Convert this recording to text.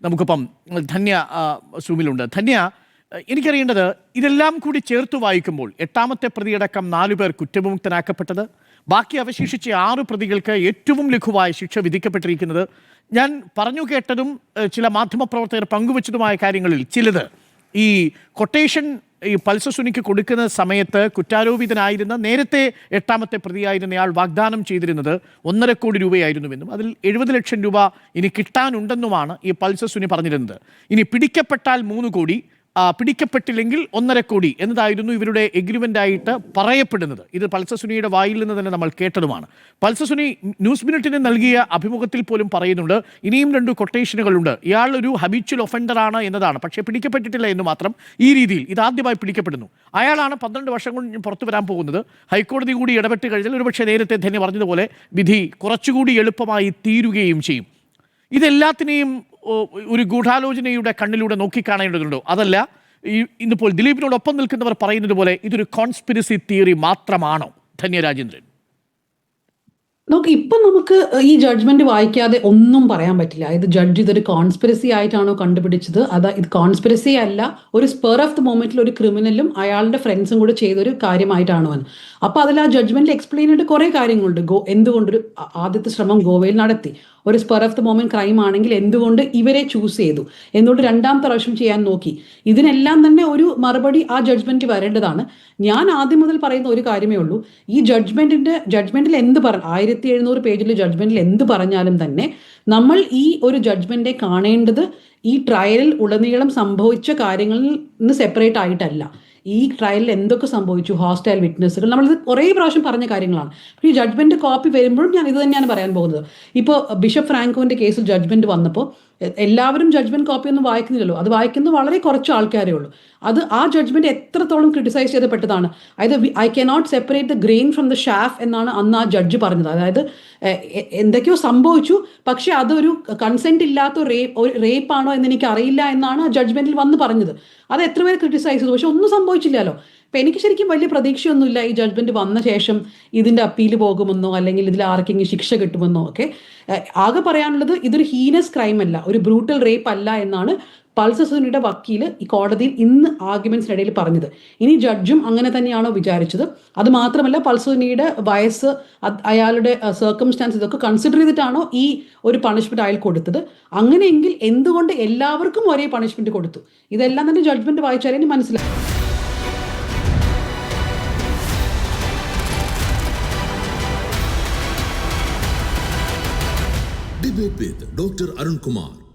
നമുക്കിപ്പം ധന്യ സൂമിലുണ്ട്. ധന്യ, എനിക്കറിയേണ്ടത് ഇതെല്ലാം കൂടി ചേർത്ത് വായിക്കുമ്പോൾ 8ാമത്തെ പ്രതിയടക്കം 4 പേർ കുറ്റവിമുക്തനാക്കപ്പെട്ടത്, ബാക്കി അവശേഷിച്ച 6 പ്രതികൾക്ക് ഏറ്റവും ലഘുവായ ശിക്ഷ വിധിക്കപ്പെട്ടിരിക്കുന്നത്, ഞാൻ പറഞ്ഞു കേട്ടതും ചില മാധ്യമപ്രവർത്തകർ പങ്കുവച്ചതുമായ കാര്യങ്ങളിൽ ചിലത് ഈ കൊട്ടേഷൻ ഈ പൾസർ സുനിക്ക് കൊടുക്കുന്ന സമയത്ത് കുറ്റാരോപിതനായിരുന്ന നേരത്തെ 8ാമത്തെ പ്രതിയായിരുന്നയാൾ വാഗ്ദാനം ചെയ്തിരുന്നത് 1.5 കോടി രൂപയായിരുന്നുവെന്നും അതിൽ 70 ലക്ഷം രൂപ ഇനി കിട്ടാനുണ്ടെന്നുമാണ് ഈ പൾസർ സുനി പറഞ്ഞിരുന്നത്. ഇനി പിടിക്കപ്പെട്ടാൽ 3 കോടി, പിടിക്കപ്പെട്ടില്ലെങ്കിൽ 1.5 കോടി എന്നതായിരുന്നു ഇവരുടെ എഗ്രിമെൻ്റ് ആയിട്ട് പറയപ്പെടുന്നത്. ഇത് പൾസർ സുനിയുടെ വായിൽ നിന്ന് തന്നെ നമ്മൾ കേട്ടതുമാണ്. പൾസർ സുനി ന്യൂസ് മിനിറ്റിന് നൽകിയ അഭിമുഖത്തിൽ പോലും പറയുന്നുണ്ട് ഇനിയും 2 കൊട്ടേഷനുകളുണ്ട്, ഇയാൾ ഒരു ഹബീച്വൽ ഒഫൻഡറാണ് എന്നതാണ്, പക്ഷേ പിടിക്കപ്പെട്ടിട്ടില്ല എന്ന് മാത്രം. ഈ രീതിയിൽ ഇതാദ്യമായി പിടിക്കപ്പെടുന്നു. അയാളാണ് 12 വർഷം കൊണ്ട് പുറത്തു വരാൻ പോകുന്നത്. ഹൈക്കോടതി കൂടി ഇടപെട്ട് കഴിഞ്ഞാൽ ഒരുപക്ഷെ നേരത്തെ തന്നെ പറഞ്ഞതുപോലെ വിധി കുറച്ചുകൂടി എളുപ്പമായി തീരുകയും ചെയ്യും. ഇതെല്ലാത്തിനെയും ഒരു ഗൂഢാലോചനയുടെ കണ്ണിലൂടെ നോക്കിക്കാണേണ്ടതുണ്ടോ? അതല്ല ഇന്നിപ്പോൾ ദിലീപിനോടൊപ്പം നിൽക്കുന്നവർ പറയുന്നത് പോലെ ഇതൊരു കോൺസ്പിരസി തിയറി മാത്രമാണോ? ധന്യ രാജേന്ദ്രൻ, നോക്ക്, ഇപ്പം നമുക്ക് ഈ ജഡ്ജ്മെന്റ് വായിക്കാതെ ഒന്നും പറയാൻ പറ്റില്ല. ഇത് ജഡ്ജ് ഇതൊരു കോൺസ്പിരസി ആയിട്ടാണോ കണ്ടുപിടിച്ചത്, ഇത് കോൺസ്പിരസി അല്ല, ഒരു സ്പെർ ഓഫ് ദ മൊമെന്റിൽ ഒരു ക്രിമിനലും അയാളുടെ ഫ്രണ്ട്സും കൂടെ ചെയ്തൊരു കാര്യമായിട്ടാണോ എന്ന്. അപ്പോൾ അതിൽ ആ ജഡ്ജ്മെന്റിൽ എക്സ്പ്ലെയിൻ ചെയ്തിട്ട് കുറേ കാര്യങ്ങളുണ്ട്. എന്തുകൊണ്ടൊരു ആദ്യത്തെ ശ്രമം ഗോവയിൽ നടത്തി, ഒരു spur of the moment crime ആണെങ്കിൽ എന്തുകൊണ്ട് ഇവരെ ചൂസ് ചെയ്തു, എന്തുകൊണ്ട് 2ാമത്തെ പ്രാവശ്യം ചെയ്യാൻ നോക്കി, ഇതിനെല്ലാം തന്നെ ഒരു മറുപടി ആ ജഡ്ജ്മെന്റ് വരേണ്ടതാണ്. ഞാൻ ആദ്യം മുതൽ പറയുന്ന ഒരു കാര്യമേ ഉള്ളൂ, ഈ ജഡ്ജ്മെന്റിൽ എന്ത് 1700 പേജിലെ ജഡ്ജ്മെന്റിൽ എന്ത് പറഞ്ഞാലും തന്നെ നമ്മൾ ഈ ഒരു ജഡ്ജ്മെന്റിനെ കാണേണ്ടത് ഈ ട്രയലിൽ ഉടനീളം സംഭവിച്ച കാര്യങ്ങളിൽ നിന്ന് സെപ്പറേറ്റ് ആയിട്ടല്ല. ഈ ട്രയലിൽ എന്തൊക്കെ സംഭവിച്ചു, ഹോസ്റ്റൈൽ വിറ്റ്നസ്സുകൾ, നമ്മളിത് കുറേ പ്രാവശ്യം പറഞ്ഞ കാര്യങ്ങളാണ്. ഈ ജഡ്ജ്മെന്റ് കോപ്പി വരുമ്പോഴും ഞാൻ ഇത് തന്നെയാണ് പറയാൻ പോകുന്നത്. ഇപ്പോൾ ബിഷപ്പ് ഫ്രാങ്കോന്റെ കേസിൽ ജഡ്ജ്മെന്റ് വന്നപ്പോൾ എല്ലാവരും ജഡ്ജ്മെന്റ് കോപ്പി ഒന്നും വായിക്കുന്നില്ലല്ലോ, അത് വായിക്കുന്നത് വളരെ കുറച്ച് ആൾക്കാരേ ഉള്ളൂ. ആ ജഡ്ജ്മെന്റ് എത്രത്തോളം ക്രിട്ടിസൈസ് ചെയ്യപ്പെട്ടതാണ്. അതായത് I cannot separate the grain from the ഷാഫ് എന്നാണ് അന്ന് ആ ജഡ്ജ് പറഞ്ഞത്. അതായത് എന്തൊക്കെയോ സംഭവിച്ചു, പക്ഷെ അതൊരു കൺസെന്റ് ഇല്ലാത്ത ഒരു റേപ്പാണോ എന്ന് എനിക്ക് അറിയില്ല എന്നാണ് ആ ജഡ്ജ്മെന്റിൽ വന്ന് പറഞ്ഞത്. അത് എത്ര പേര് ക്രിട്ടിസൈസ് ചെയ്തു, പക്ഷെ ഒന്നും സംഭവിച്ചില്ലല്ലോ. അപ്പം എനിക്ക് ശരിക്കും വലിയ പ്രതീക്ഷയൊന്നുമില്ല ഈ ജഡ്ജ്മെന്റ് വന്ന ശേഷം ഇതിന്റെ അപ്പീൽ പോകുമെന്നോ അല്ലെങ്കിൽ ഇതിൽ ആർക്കെങ്കിലും ശിക്ഷ കിട്ടുമെന്നോ ഒക്കെ. ആകെ പറയാനുള്ളത് ഇതൊരു ഹീനസ് ക്രൈം അല്ല, ഒരു ബ്രൂട്ടൽ റേപ്പ് അല്ല എന്നാണ് പൾസർ സുനിയുടെ വക്കീൽ ഈ കോടതിയിൽ ഇന്ന് ആർഗ്യുമെന്റ്സിനിടയിൽ പറഞ്ഞത്. ഇനി ജഡ്ജും അങ്ങനെ തന്നെയാണോ വിചാരിച്ചത്? അത് മാത്രമല്ല, പൾസർ സുനിയുടെ വയസ്സ്, അയാളുടെ സർക്കംസ്റ്റാൻസ്, ഇതൊക്കെ കൺസിഡർ ചെയ്തിട്ടാണോ ഈ ഒരു പണിഷ്മെന്റ് അയാൾ കൊടുത്തത്? അങ്ങനെയെങ്കിൽ എന്തുകൊണ്ട് എല്ലാവർക്കും ഒരേ പണിഷ്മെന്റ് കൊടുത്തു? ഇതെല്ലാം തന്നെ ജഡ്ജ്മെന്റ് വായിച്ചാലേ ഇനി മനസ്സിലാവും. Debate with Dr. Arun Kumar.